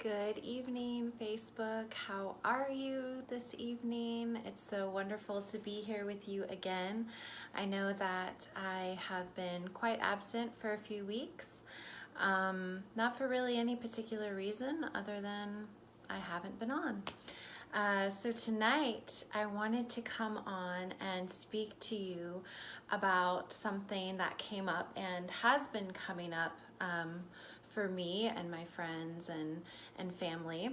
Good evening, Facebook. How are you this evening? It's so wonderful to be here with you again. I know that I have been quite absent for a few weeks, not for really any particular reason other than I haven't been on. So tonight I wanted to come on and speak to you about something that came up and has been coming up for me and my friends and family,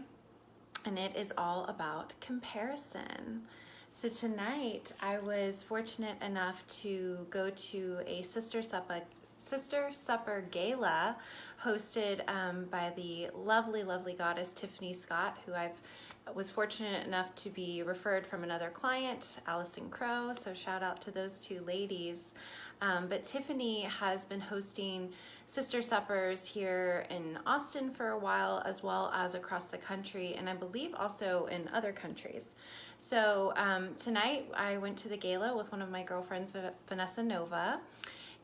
and it is all about comparison. So tonight I was fortunate enough to go to a sister supper gala hosted by the lovely goddess Tiffany Scott, who I was fortunate enough to be referred from another client, Allison Crow, so shout out to those two ladies. But Tiffany has been hosting sister suppers here in Austin for a while, as well as across the country, and I believe also in other countries. So tonight I went to the gala with one of my girlfriends, Vanessa Nova,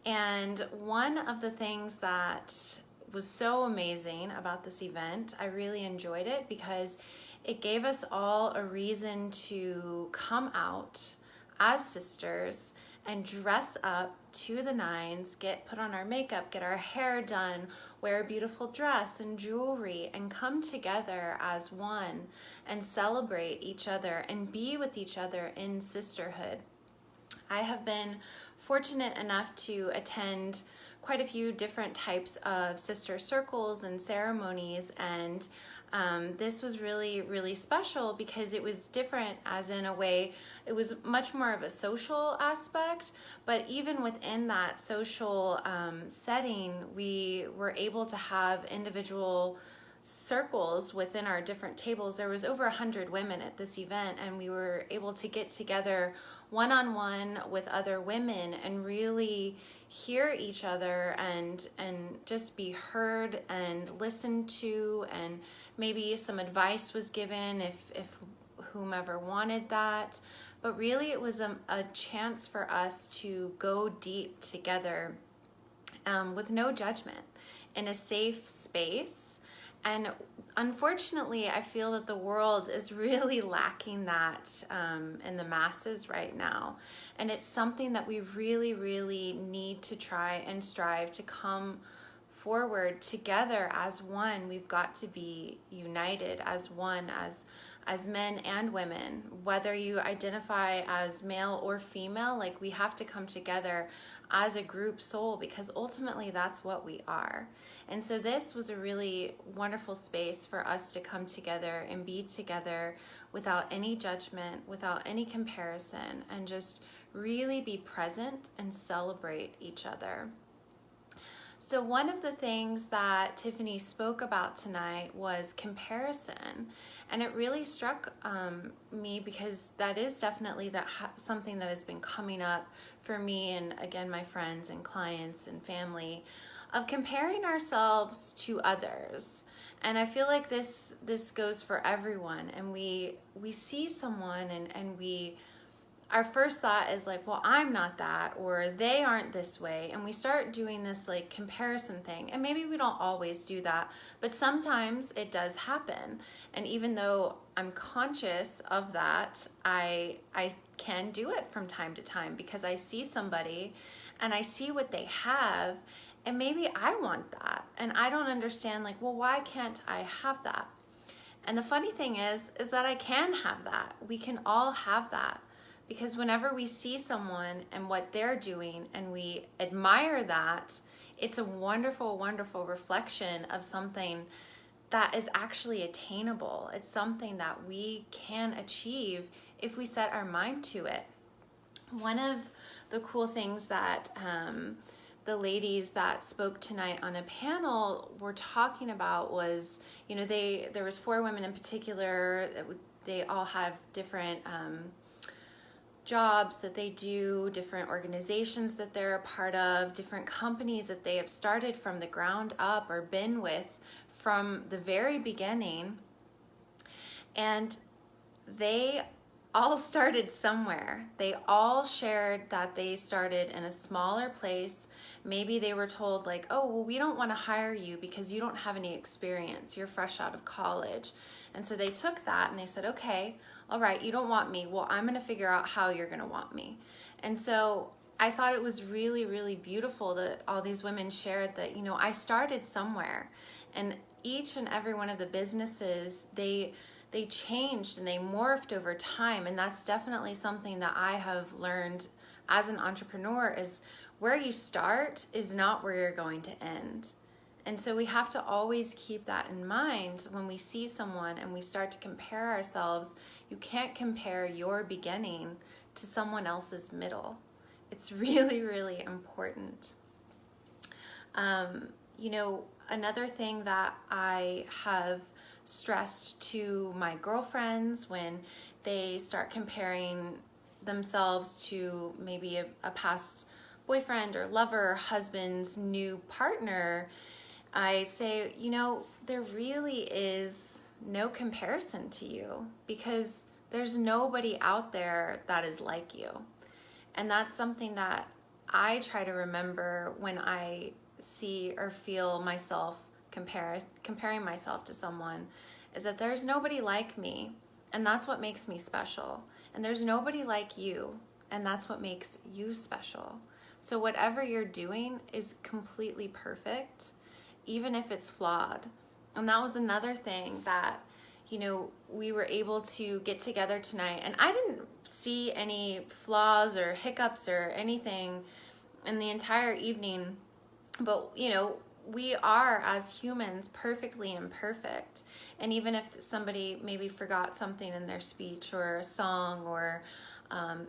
and one of the things that was so amazing about this event, I really enjoyed it because it gave us all a reason to come out as sisters and dress up to the nines, put on our makeup, get our hair done, wear a beautiful dress and jewelry, and come together as one and celebrate each other and be with each other in sisterhood. I have been fortunate enough to attend quite a few different types of sister circles and ceremonies, and this was really special because it was different, as in a way it was much more of a social aspect, but even within that social setting, we were able to have individual circles within our different tables. There was over 100 women at this event, and we were able to get together one-on-one with other women and really hear each other and just be heard and listened to, and maybe some advice was given if whomever wanted that. But really it was a chance for us to go deep together with no judgment in a safe space. And unfortunately, I feel that the world is really lacking that in the masses right now. And it's something that we really need to try and strive to come forward together as one. We've got to be united as one, as men and women. Whether you identify as male or female, like, we have to come together as a group soul, because ultimately that's what we are. And so this was a really wonderful space for us to come together and be together without any judgment, without any comparison, and just really be present and celebrate each other. So one of the things that Tiffany spoke about tonight was comparison, and it really struck me because that is definitely something that has been coming up for me and, again, my friends and clients and family, of comparing ourselves to others. And I feel like this goes for everyone, and we see someone and our first thought is like, well, I'm not that, or they aren't this way, and we start doing this like comparison thing. And maybe we don't always do that, but sometimes it does happen. And even though I'm conscious of that, I can do it from time to time, because I see somebody and I see what they have, and maybe I want that, and I don't understand, like, well, why can't I have that? And the funny thing is that I can have that. We can all have that. Because whenever we see someone and what they're doing and we admire that, it's a wonderful reflection of something that is actually attainable. It's something that we can achieve if we set our mind to it. One of the cool things that the ladies that spoke tonight on a panel were talking about was, there was 4 women in particular. They all have different jobs that they do, different organizations that they're a part of, different companies that they have started from the ground up or been with from the very beginning. And they all started somewhere. They all shared that they started in a smaller place. Maybe they were told like, oh, well, we don't want to hire you because you don't have any experience. You're fresh out of college. And so they took that and they said, okay, all right, you don't want me. Well, I'm going to figure out how you're going to want me. And so I thought it was really, really beautiful that all these women shared that, you know, I started somewhere, and each and every one of the businesses, they changed and they morphed over time. And that's definitely something that I have learned as an entrepreneur, is where you start is not where you're going to end. And so we have to always keep that in mind when we see someone and we start to compare ourselves. You can't compare your beginning to someone else's middle. It's really, really important. You know, another thing that I have stressed to my girlfriends when they start comparing themselves to maybe a past boyfriend or lover or husband's new partner, I say, you know, there really is no comparison to you, because there's nobody out there that is like you. And that's something that I try to remember when I see or feel myself comparing myself to someone, is that there's nobody like me, and that's what makes me special. And there's nobody like you, and that's what makes you special. So whatever you're doing is completely perfect, even if it's flawed. And that was another thing that, you know, we were able to get together tonight, and I didn't see any flaws or hiccups or anything in the entire evening. But, you know, we are, as humans, perfectly imperfect. And even if somebody maybe forgot something in their speech or a song or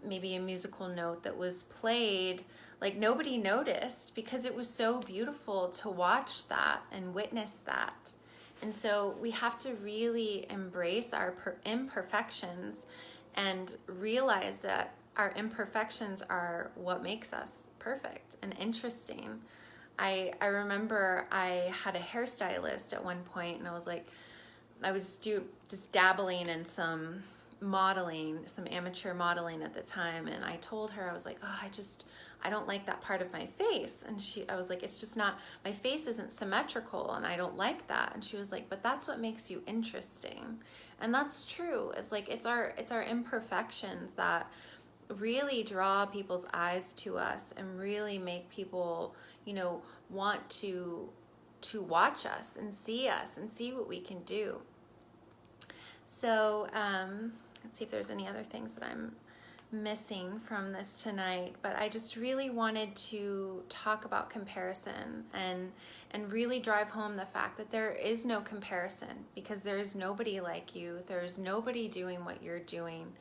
maybe a musical note that was played, like nobody noticed, because it was so beautiful to watch that and witness that. And so we have to really embrace our imperfections and realize that our imperfections are what makes us perfect and interesting. I remember I had a hairstylist at one point, and I was like, I was just dabbling in some modeling, some amateur modeling at the time, and I told her, I was like, oh, I don't like that part of my face. And I was like, it's just not, my face isn't symmetrical and I don't like that. And she was like, but that's what makes you interesting. And that's true. It's like, it's our imperfections that really draw people's eyes to us and really make people, you know, want to watch us and see what we can do. So let's see if there's any other things that I'm missing from this tonight, but I just really wanted to talk about comparison and really drive home the fact that there is no comparison, because there is nobody like you. There's nobody doing what you're doing,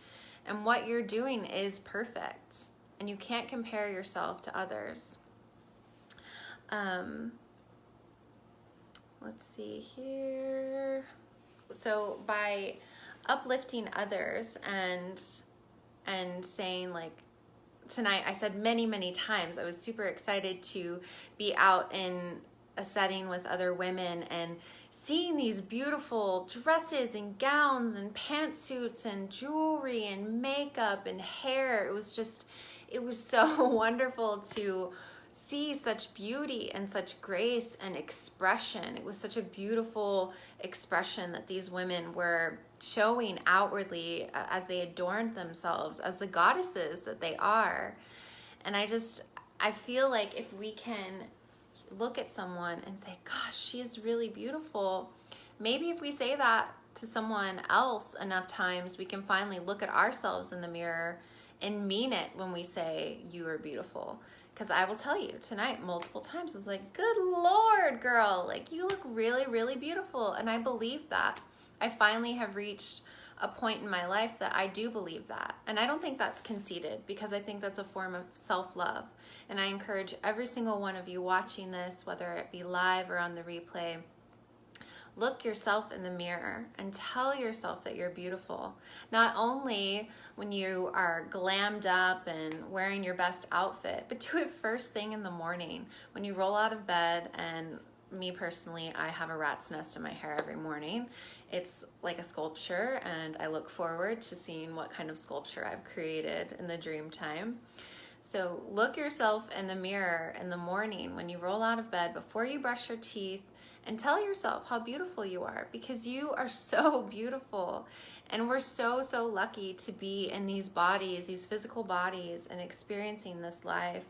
and what you're doing is perfect, and you can't compare yourself to others. Let's see here. So by uplifting others and saying, like, tonight I said many times I was super excited to be out in a setting with other women and seeing these beautiful dresses and gowns and pantsuits and jewelry and makeup and hair. It was so wonderful to see such beauty and such grace and expression. It was such a beautiful expression that these women were showing outwardly as they adorned themselves as the goddesses that they are. And I feel like if we can look at someone and say, gosh, she is really beautiful, maybe if we say that to someone else enough times, we can finally look at ourselves in the mirror and mean it when we say you are beautiful. Because I will tell you, tonight, multiple times, I was like, good Lord, girl, like, you look really, really beautiful. And I believe that. I finally have reached a point in my life that I do believe that. And I don't think that's conceited, because I think that's a form of self-love. And I encourage every single one of you watching this, whether it be live or on the replay, look yourself in the mirror and tell yourself that you're beautiful. Not only when you are glammed up and wearing your best outfit, but do it first thing in the morning when you roll out of bed and me personally, I have a rat's nest in my hair every morning. It's like a sculpture, and I look forward to seeing what kind of sculpture I've created in the dream time. So look yourself in the mirror in the morning when you roll out of bed, before you brush your teeth, and tell yourself how beautiful you are, because you are so beautiful. And we're so, so lucky to be in these bodies, these physical bodies, and experiencing this life.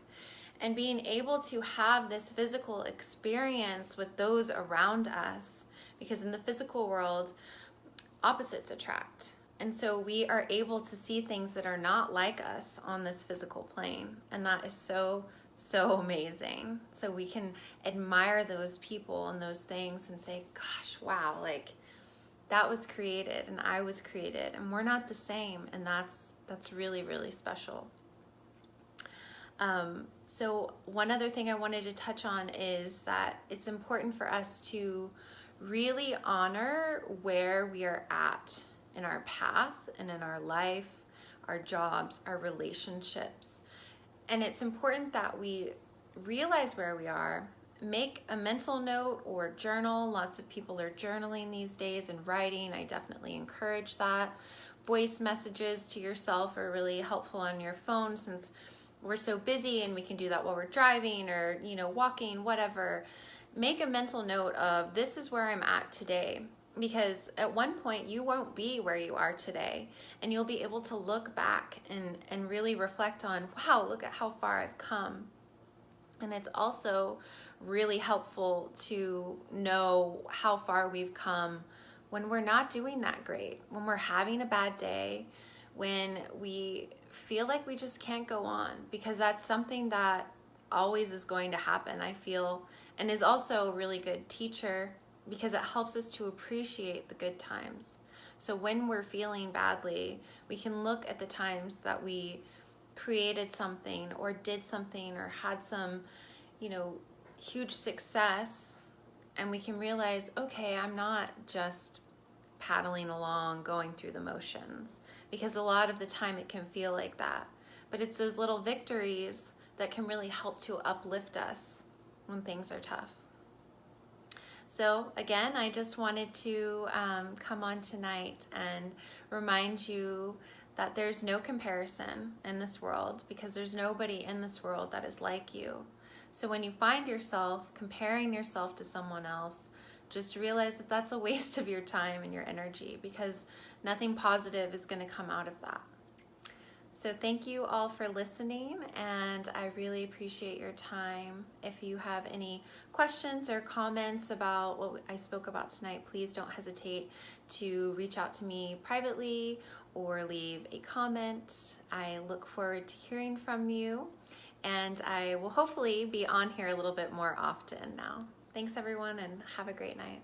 And being able to have this physical experience with those around us, because in the physical world, opposites attract. And so we are able to see things that are not like us on this physical plane. And that is so, so amazing. So we can admire those people and those things and say, gosh, wow, like that was created and I was created and we're not the same. And that's really, really special. So one other thing I wanted to touch on is that it's important for us to really honor where we are at in our path and in our life, our jobs, our relationships. And it's important that we realize where we are, make a mental note or journal. Lots of people are journaling these days and writing. I definitely encourage that. Voice messages to yourself are really helpful on your phone, since we're so busy and we can do that while we're driving or, walking, whatever. Make a mental note of, this is where I'm at today. Because at one point you won't be where you are today, and you'll be able to look back and really reflect on, wow, look at how far I've come. And it's also really helpful to know how far we've come when we're not doing that great, when we're having a bad day, when we feel like we just can't go on, because that's something that always is going to happen, I feel, and is also a really good teacher, because it helps us to appreciate the good times. So when we're feeling badly, we can look at the times that we created something or did something or had some, huge success, and we can realize, okay, I'm not just paddling along, going through the motions, because a lot of the time it can feel like that. But it's those little victories that can really help to uplift us when things are tough. So again, I just wanted to come on tonight and remind you that there's no comparison in this world, because there's nobody in this world that is like you. So when you find yourself comparing yourself to someone else, just realize that that's a waste of your time and your energy, because nothing positive is going to come out of that. So thank you all for listening, and I really appreciate your time. If you have any questions or comments about what I spoke about tonight, please don't hesitate to reach out to me privately or leave a comment. I look forward to hearing from you, and I will hopefully be on here a little bit more often now. Thanks everyone, and have a great night.